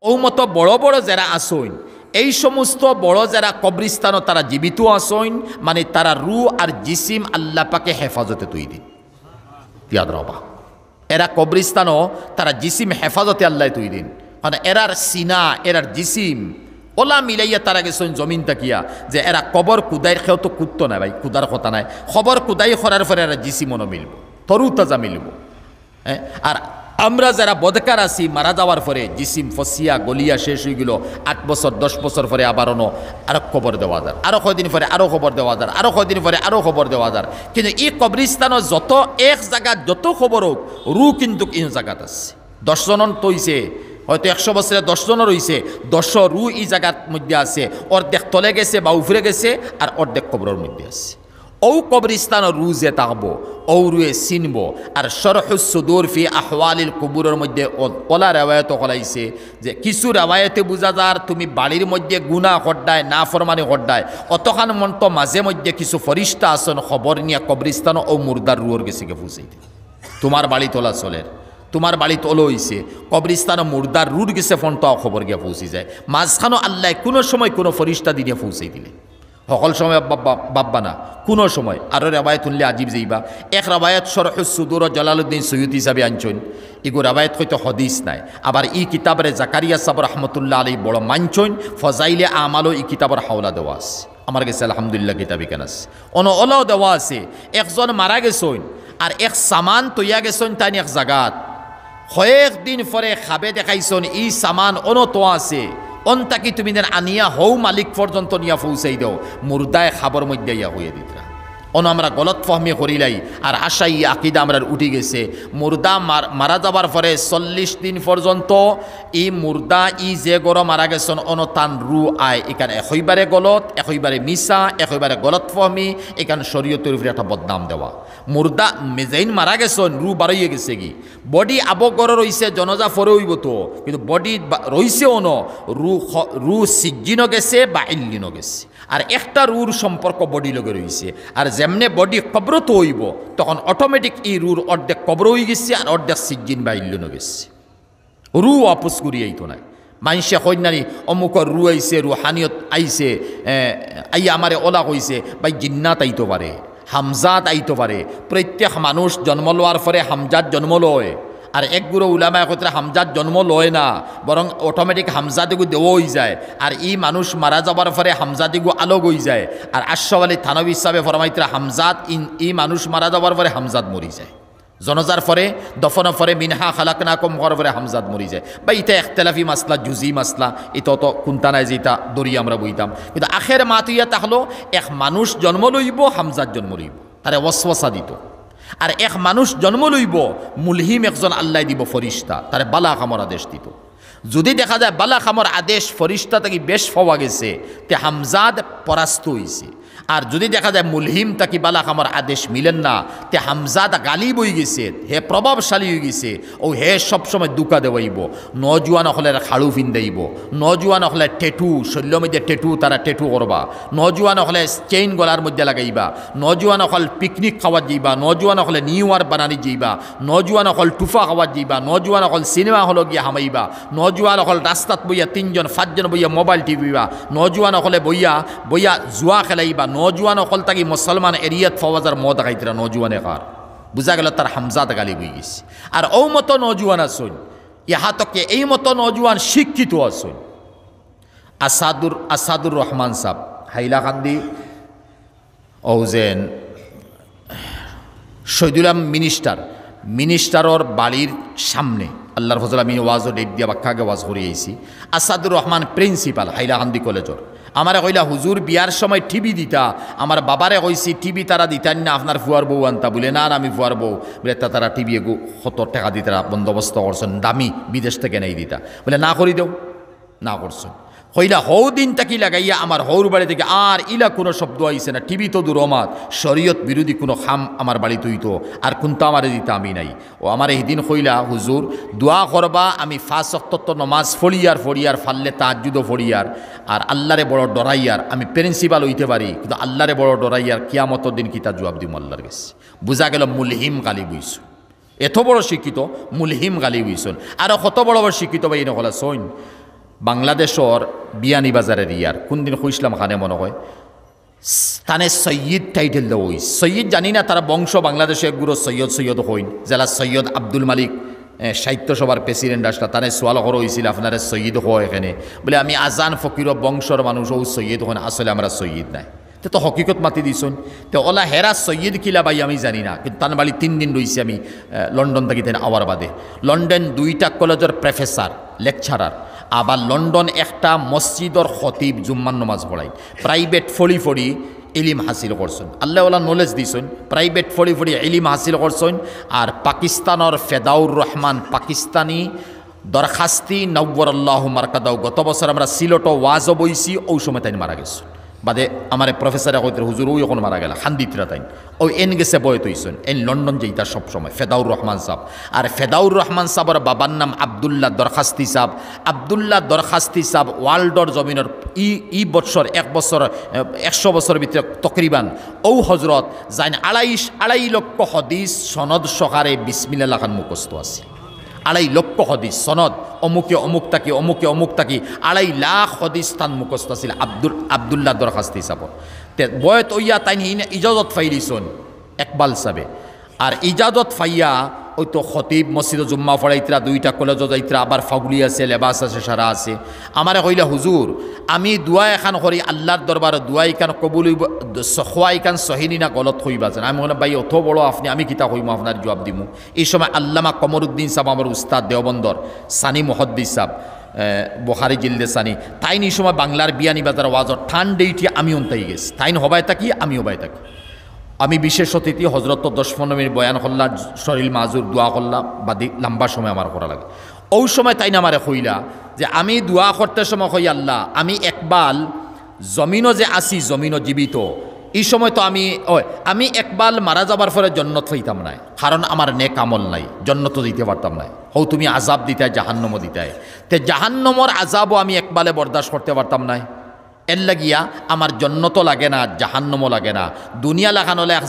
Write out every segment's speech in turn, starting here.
ও মতো বড় বড় যারা আসইন এই সমস্ত বড় যারা কবরিস্তানও তারা জীবিত আসইন মানে তারা রু আর জিসিম আল্লাহ পাকে হেফাজতে তুই দিন ইয়াদ রাখবা এরা কবরিস্তানও তারা জিসিম হেফাজতে আল্লাহ তুই দিন মানে এরার সিনা এরার জিসিম ওলা মিলাইয়া তারা গেছেন জমিন তাকিয়া যে এরা কবর কুদাইর খেয়েও তো কুদতো না ভাই কুদার কথা নাই খবর কুদাই করার পরে এরা জিসিমনও মিলব তরু তাজা মিলব হ্যাঁ আর আমরা যারা বদকার আছি মারা যাওয়ার পরে জিসিম ফসিয়া গলিয়া শেষ হয়ে গেল 8 বছর 10 বছর পরে আবারও আরো খবর দেওয়া যার আরো কয়দিন পরে আরো খবর দেওয়া যার আরো কয়দিন পরে আরো খবর দেওয়া যার কিন্তু এই কবরিস্তানও যত এক জায়গা যত খবর হোক রু কিন্তু এই জায়গাত আছে 10 জন তৈছে হয়তো 100 বছরে 10 জন রয়েছে 10 রু এই জায়গার মধ্যে আছে অর্ধেক তলে গেছে বা উফরে গেছে আর অর্ধেক কবরের মধ্যে আছে ও কবরিস্তান রুজে তাকবো ও রুয়ে চিনব আর শরহুস সুদূর ফি আহওয়ালিল কুবুরের মধ্যে ওলা রেওয়ায়ত কলাইছে যে কিছু রেওয়ায়তে বোঝা যার তুমি বাড়ির মধ্যে গুনাহ হড্ডায় না ফরমানি হড্ডায় অতখান মন্ত মাঝে মধ্যে কিছু ফরিস্তা আসন খবর নিয়ে কবরিস্তান ও মুর্দার রুয়ের গেছে পৌঁছাইতে তোমার বাড়ি তোলা চলের তোমার বাড়ি তোলো হইছে কবরিস্তান মুর্দার রুট গেছে ফোনটা খবর গিয়ে পৌঁছে যায় মাঝখানো আল্লাহ কোনো সময় কোনো ফরিস্তা দিয়ে পৌঁছাই দিলে সকল সময় বাব্বা না কোনো সময় আরও রেবায়ত শুনলে আজিব যাইবা এক রেবায়ত শরহুস সুদূর জালালউদ্দিন সৈয়দ হিসাবে আনছেন এগো রেবায়ত হয়তো হদিস নাই আবার ই কিতাবের জাকারিয়া সাহেব রহমতুল্লাহ আলী বড় মানছেন ফজাইলে আমালও ই কিতাবের হাওলা দেওয়া আছে আমার কাছে আলহামদুলিল্লাহ কিতাবই কেন আছে অলাও দেওয়া আছে একজন মারা গেছেন আর এক সামান তৈয়া গেছেন তাই এক জাগাত কয়েকদিন পরে খাবে দেখাইছেন ই সামান তো আছে অন্তাকি তুমি দেন আনিয়া হৌ মালিক পর্যন্ত নিয়া পৌঁছাই দাও মুর্দায় খাবার মধ্যে ইয়া হইয়া দিতরা আমরা গলত ফহমি করিলাই আর আশাই আকিদা আমরা উঠি গেছে মুর্দা মারা যাবার পরে 40 দিন পর্যন্ত ই মুর্দা ই যে গরম মারা গেছেন তান রু আয় এখানে একইবারে গলত একইবারে মিশা একইবারে গলত ফহমি এখানে শরীয়তের উপরে একটা বদনাম দেওয়া মুর্দা মেজাইন মারা গেছেন রু বাড়াইয়ে গেছে কি বডি আবগর রইছে জনজা ফরে হইব তো কিন্তু বডি রইছে রু সিজ্জিনও গেছে বা ইল্লিনও গেছে আর একটা রুর সম্পর্ক বডি লগে রইছে আর যেমনে বডি কবর তো হইব তখন অটোমেটিক এই রুর অর্ধেক কবর হয়ে গেছে আর অর্ধেক সিজ্জিন বা ইল্লিনও গেছে রু আপস করিয়ে আইতো নাই মানুষে কন্যানি অমুকর রু আইছে রুহানিয়ত আইছে আইয়া আমারে ওলা কইছে ভাই জিন্নাত আইতো পারে হামজাত আইতো পারে প্রত্যেক মানুষ জন্ম লওয়ার পরে হামজাত জন্ম লয় আর একগুলো উলামায়ে কইতে হামজাত জন্ম লয় না বরং অটোমেটিক হামজাদিগু দেওয়া হয়ে যায় আর ই মানুষ মারা যাবার পরে হামজাদিগু আলোক হয়ে যায় আর আশরাফ আলী থানভী হিসাবে ফরমাইতে হামজাত ই মানুষ মারা যাবার পরে হামজাত মরি যায় জনজার পরে দফনের পরে মিনহা খালাকনাকুম হওয়ার পরে হামজাত মরি যায় বা এটা একতলাফি মাসলা জুজি মাসলা এটা তো কোনটা নাই যে এটা দড়ি আমরা বইতাম কিন্তু আখের মাতুইয়া তাহলো এক মানুষ জন্ম লইব হামজাত জন্ম লইব তারে ওয়াসওয়াসা দিত আর এক মানুষ জন্ম লইব মুলহিম একজন আল্লাহ দিব ফরিস্তা তারে বালা খামর আদেশ দিত যদি দেখা যায় বালা খামর আদেশ ফরিস্তা তাকে বেশ পাওয়া গেছে তে হামজাদ পরাস্ত হইছে আর যদি দেখা যায় মুলহিম তাকে বালা খামর আদেশ মিলেন না তে হামজাদ গালিব হয়ে গেছে হে প্রভাবশালী হয়ে গেছে ও হে সবসময় দুকা দেওয়াইব নজুয়ান হলে খাড়ু ফিন্দাইব নজুয়ান হলে টেটু শৈল্য মধ্যে টেটু তারা টেটু করবা নজুয়ান হলে চেইন গলার মধ্যে লাগাইবা নজুয়ান হল পিকনিক খাওয়ার যাইবা নজুয়ান হলে নিউ ইয়ার বানানি যাইবা নজুয়ান হল টুফা খাওয়ার যাইবা নজুয়ান হল সিনেমা হল গিয়া হামাইবা নজুয়ান হল রাস্তাত বইয়া 3 জন 5 জন বইয়া মোবাইল টিভিবা নজুয়ান হলে বইয়া জুয়া খেলাইবা নজুয়ান অকল তাকি মুসলমান এরিয়াত ফওয়াজার মদ খাইতরা নজুয়ানে কার বুঝা গেল তার হামজাত গালি বই গেছে আর ও মতো নজুয়ান আসুন ইহা তকে এই মতো নজুয়ান শিক্ষিত আসুন আসাদুর রহমান সাহেব হাইলাকান্দি ওজেন শহীদুলাম মিনিস্টারর বাড়ির সামনে আল্লাহর ফজল আমি ওয়াজও ডেট দিয়া বাক্কাকে ওয়াজ করে আইছি আসাদুর রহমান প্রিন্সিপাল হাইলাকান্দি কলেজর আমারে কইলা হুজুর বিয়ার সময় টিভি দিতা আমার বাবারে কইছি টিভি তারা দিতেন না আপনার ফুয়ার বউ আনতা বলে না আমি ফুয়ার বউ বলে তারা টিভি 70 টাকা দিতারা বন্দোবস্ত করছেন দামি বিদেশ থেকে নেই দিতা বলে না করি দেও না করছেন কইলা হৌ দিন তাকি লাগাইয়া আমার হৌর বাড়ি থেকে আর ইলা কোনো শব্দ আইছে না টিভি তো দুরমাত শরীয়ত বিরোধী কোনো খাম আমার বাড়ি তুইতো আর কোনটা আমারে দিতা আমি নাই ও আমার এই দিন কইলা হুজুর দোয়া করবা আমি 5 ওয়াক্ত নামাজ ফড়িয়ার ফাললে তাহাজ্জুদও ফড়িয়ার আর আল্লাহরে বড় ডরাইয়ার আমি প্রিন্সিপাল হইতে পারি কিন্তু আল্লাহরে বড় ডরাইয়ার কিয়ামতের দিন কিতা জবাব দিম আল্লাহর কাছে বুঝা গেল মুলহিম গালি বইছ এত বড় শিক্ষিত মুলহিম গালি বইছন আর কত বড় শিক্ষিত ভাই নকলা সইন বাংলাদেশর বিয়ানীবাজারের ইয়ার কোন দিন কইসলাম খানে মনে হয় তানে সৈয়দ টাইটেল দেওয়া হই সৈয়দ জানি না তারা বংশ বাংলাদেশে একগুলো সৈয়দ হইন জেলা সৈয়দ আব্দুল মালিক সাহিত্য সভার প্রেসিডেন্ট আসলা তানে সোয়াল করা হয়েছিল আপনারা সৈয়দ হয় এখানে বলে আমি আজান ফকির বংশর মানুষ ও সৈয়দ হন আসলে আমরা সৈয়দ নাই তো হকিকত মাতি দিছুন তো ওলা হেরা সৈয়দ কিলা ভাই আমি জানি না কিন্তু তার বাড়ি 3 দিন রয়েছি আমি লন্ডন থাকি তেন আওয়ার বাদে লন্ডন 2টা কলেজের প্রফেসর লেকচারার আবার লন্ডন একটা মসজিদর খতিব জুম্মান নমাজ পড়াই প্রাইভেট ফড়ি ইলিম হাসিল করছেন আল্লাহ ওলা নলেজ দিছেন প্রাইভেট ফড়ি ইলিম হাসিল করছেন আর পাকিস্তানের ফেদাউর রহমান পাকিস্তানি দরখাস্তি নব্বর আল্লাহ মার্কাদাও গত বছর আমরা সিলেটও ওয়াজও বইছি ওই সময় তাই মারা গেছে বাদে আমার প্রফেসরে কইতে হুজুর ওই এখন মারা গেল খান্দিতরা তাই ওই এন গেছে বয় তৈছেন এন লন্ডন যেইটা সবসময় ফেদাউর রহমান সাহ আর ফেদাউর রহমান সাহর বাবার নাম আবদুল্লাহ দরখাস্তি সাহ আবদুল্লাহ দরখাস্তি সাহ ওয়ার্ল্ডর জমিনের ই বছর 1 বছর 100 বছরের ভিতরে তকরিবান ও হজরত যাইন 2.5 লক্ষ হদিস সনদ সহারে বিসমিল্লাহ খান মুখস্থ আছে 2.5 লক্ষ হদিস সনদ অমুকে অমুক তাকি 2.5 লাখ হদিস তান মুখস্থ ছিল আবদুল্লাহ দরখাস্তি হিসাব তে বয়ত ওইয়া তাই ইজাজত ফাইলিছন একবাল সাবে আর ইজাজত ফাইয়া ওই তো খতিব মসজিদ জুম্মা ফড়াইতরা 2টা কলেজ যাইতরা আবার ফাগুলি আছে লেবাস আছে সারা আছে আমারে কইলা হুজুর আমি দোয়া এখান করি আল্লাহর দরবারে দোয়া ইকান কবুল হইব খোয়া ইকান সহিনী না গলত হইবা যেন আমি মনে ভাই অত বড় আপনি আমি কিতা হইম আপনার জবাব দিমু এই সময় আল্লামা কমরুদ্দিন সাহেব আমার উস্তাদ দেওবন্দর সানি মুহদ্দিস সাহেব বুখারী জিলদে সানি তাইন এই সময় বাংলার বিয়ানীবাজার ওয়াজর ঠান্ডেইটি আমি অন্তাই গেছি তাইন হবাই থাকি আমি হবাই থাকি আমি বিশেষ অতিথি হজরত 10-15 মিনিট বয়ান করলা শরীর মাজুর দোয়া করলা বাদি লম্বা সময় আমার করা লাগে ওই সময় তাই না আমারে কইলা যে আমি দোয়া করতে সময় কই আল্লাহ আমি একবাল জমিনও যে আসি জমিনও জীবিত এই সময় তো আমি একবাল মারা যাবার পরে জন্নত হইতাম না কারণ আমার নেক আমল নাই জন্নত দিতে পারতাম না হও তুমি আজাব দিতে জাহান্নমও দিতে তে জাহান্নমর আজাবও আমি একবালে বরদাস্ত করতে পারতাম না এর লাগিয়া আমার জন্নত লাগে না জাহান্নমও লাগে না দুনিয়া লাগান হলে এক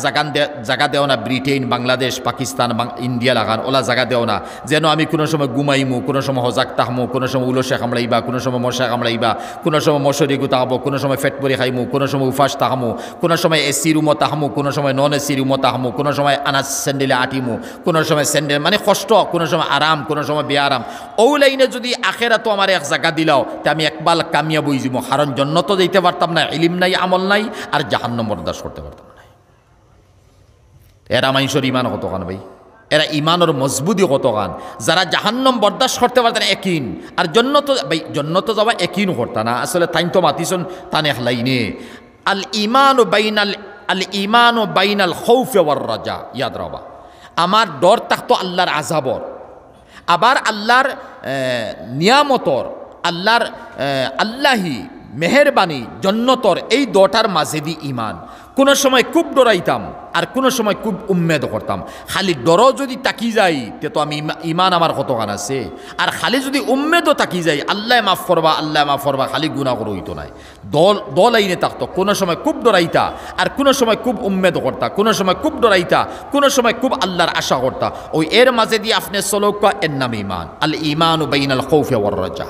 জায়গা দেও না ব্রিটেন বাংলাদেশ পাকিস্তান ইন্ডিয়া লাগান ওলা জায়গা দেও না যেন আমি কোনো সময় ঘুমাইমু কোনো সময় হজাক তাহমু কোনো সময় উলসে কামড়াইবা কোনো সময় মশা কামড়াইবা কোনো সময় মশরি গুতাহবো কোনো সময় ফেট পরি খাইমু কোনো সময় উফাস তাহামু কোনো সময় এসি রুমও তাহামু কোনো সময় নন এসি রুমও তাহামু কোনো সময় আনাজ স্যান্ডেলে আটিমু কোনো সময় স্যান্ডেল মানে কষ্ট কোনো সময় আরাম কোনো সময় বেআরাম ও লাইনে যদি আখেরা তো আমার এক জায়গা দিলাও তে আমি একবাল কামিয়া বই যাবো কারণ জন্নত দিতে পারতাম না ইলিম নাই আমল নাই আর জাহান্নাম বরদাস্ত করতে পারতাম না এরা মানুষের ইমান কতখান ভাই এরা ইমানের মজবুতি কতখান যারা জাহান্নাম বরদাস্ত করতে পারতেন একিন আর জন্নত ভাই জন্নত যাওয়া একিন করতা না আসলে তাই তো মাতিছন তানে লাইনে আল ইমানু বাইনাল খাউফি ওয়ার রাজা ইয়াদ রাবা আমার ডর থাকতো আল্লাহর আযাবর আবার আল্লাহর নিয়ামতর আল্লাহর আল্লাহি মেহেরবানি জন্নতর এই দোটার মাঝে দি ইমান কোনো সময় খুব ডরাইতাম আর কোনো সময় খুব উম্মেদ করতাম খালি ডরও যদি তাকি যাই তে তো আমি ইমান আমার কতখান আছে আর খালি যদি উম্মেদও তাকি যাই আল্লাহ মাফ করবা খালি গুনাহ করে হইতো নাই দল আইনে থাকতো কোনো সময় খুব ডরাইতা আর কোনো সময় খুব উম্মেদ করতা কোনো সময় খুব ডরাইতা কোনো সময় খুব আল্লাহর আশা করতা ওই এর মাঝে দিয়ে আপনি চলৌকা এর নাম ইমান আল ইমানু বাইনাল খাউফি ওয়ার রাজা